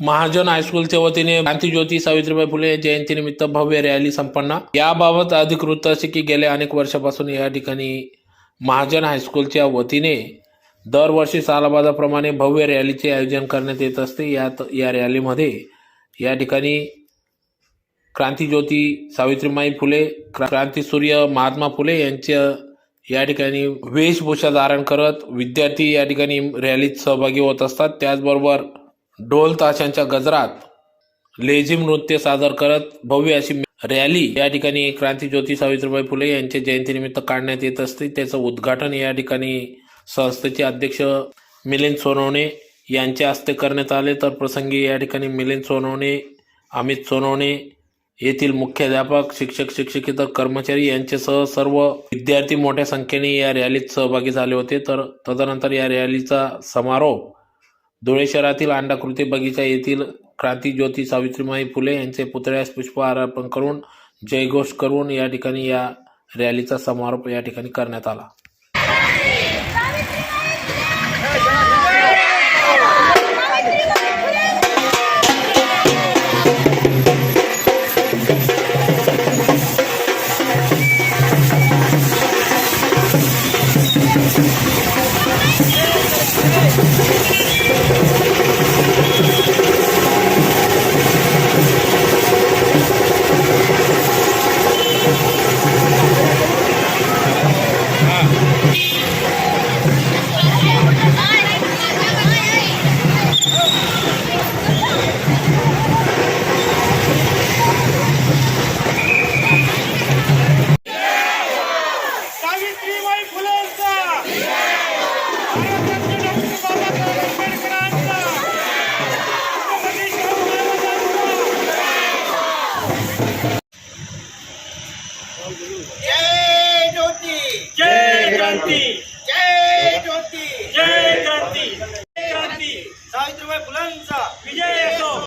महाजन हायस्कूलच्या वतीने क्रांतीज्योती सावित्रीबाई फुले जयंतीनिमित्त भव्य रॅली संपन्न। याबाबत अधिक वृत्त असे की गेल्या अनेक वर्षापासून या ठिकाणी महाजन हायस्कूलच्या वतीने दरवर्षी सालाबादाप्रमाणे भव्य रॅलीचे आयोजन करण्यात येत असते। या रॅलीमध्ये या ठिकाणी क्रांतीज्योती सावित्रीबाई फुले, क्रांतीसूर्य महात्मा फुले यांच्या या ठिकाणी वेशभूषा धारण करत विद्यार्थी या ठिकाणी रॅलीत सहभागी होत असतात। त्याचबरोबर ढोल ताशांच्या गजरात लेझिम नृत्य सादर करत भव्य अशी रॅली या ठिकाणी क्रांतीज्योती सावित्रीबाई फुले यांच्या जयंतीनिमित्त काढण्यात येत असते। त्याचं उद्घाटन या ठिकाणी संस्थेचे अध्यक्ष मिलिंद सोनवणे यांच्या हस्ते करण्यात आले। तर प्रसंगी या ठिकाणी मिलिंद सोनवणे, अमित सोनवणे येथील मुख्याध्यापक, शिक्षक, शिक्षकेतर कर्मचारी यांच्यासह सर्व विद्यार्थी मोठ्या संख्येने या रॅलीत सहभागी झाले होते। तर तदनंतर या रॅलीचा समारोप धुळे शहरातील अंडाकृती बगीचा येथील क्रांतीज्योती सावित्रीबाई फुले यांचे पुतळ्यास पुष्पहार अर्पण करून जयघोष करून या ठिकाणी या रॅलीचा समारोप या ठिकाणी करण्यात आला। जय ज्योती, जय क्रांती, जय ज्योती, जय क्रांती, जय क्रांती, सावित्रीबाई फुलांचा विजय असो।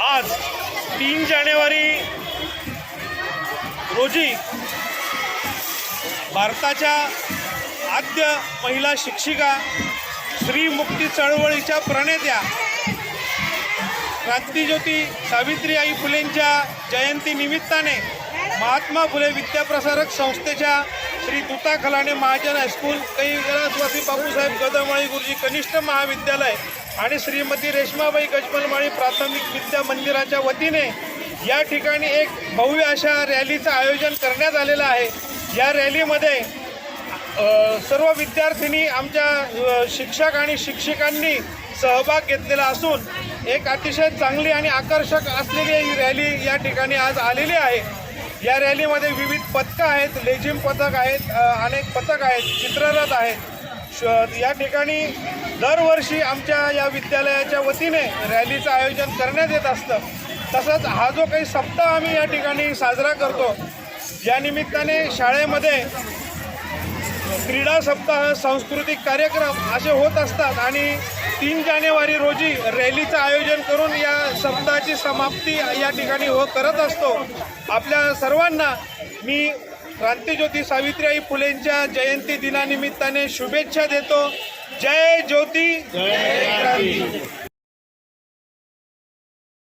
आज 3 जानेवारी रोजी भारताच्या आद्य महिला शिक्षिका, स्त्री मुक्ती चळवळीच्या प्रणेत्या क्रांतीज्योती सावित्रीबाई फुलेंच्या जयंतीनिमित्ताने महात्मा फुले विद्याप्रसारक संस्थेच्या श्री तुता खलाणे महाजन हायस्कूल, कैलासवासी बापूसाहेब गदमाळी गुरुजी कनिष्ठ महाविद्यालय आणि श्रीमती रेश्माबाई गजमलमाळी प्राथमिक विद्या मंदिराच्या वतीने या ठिकाणी एक भव्य अशा रॅलीचं आयोजन करण्यात आलेलं आहे। या रॅलीमध्ये सर्व विद्यार्थिनी, आमच्या शिक्षक आणि शिक्षिकांनी सहभाग घेतलेला असून एक अतिशय चांगली आणि आकर्षक असलेली ही रॅली या ठिकाणी आज आलेली आहे। या रॅलीमध्ये विविध पथकं आहेत, लेझिम पथक आहेत, अनेक पथक आहेत, चित्ररथ आहेत। या ठिकाणी दरवर्षी आमच्या या विद्यालयाच्या वतीने रॅलीचं आयोजन करण्यात येत असतं। तसंच हा जो काही सप्ताह आम्ही या ठिकाणी साजरा करतो, या निमित्ताने शाळेमध्ये क्रीडा सप्ताह, सांस्कृतिक कार्यक्रम असे होत असतात आणि 3 जानेवारी रोजी रॅलीचं आयोजन करून या सप्ताहाची समाप्ती या ठिकाणी करत असतो। आपल्या सर्वांना मी क्रांतीज्योती सावित्रीबाई फुलेंच्या जयंती दिनानिमित्ताने शुभेच्छा देतो। जय ज्योती, जय क्रांती।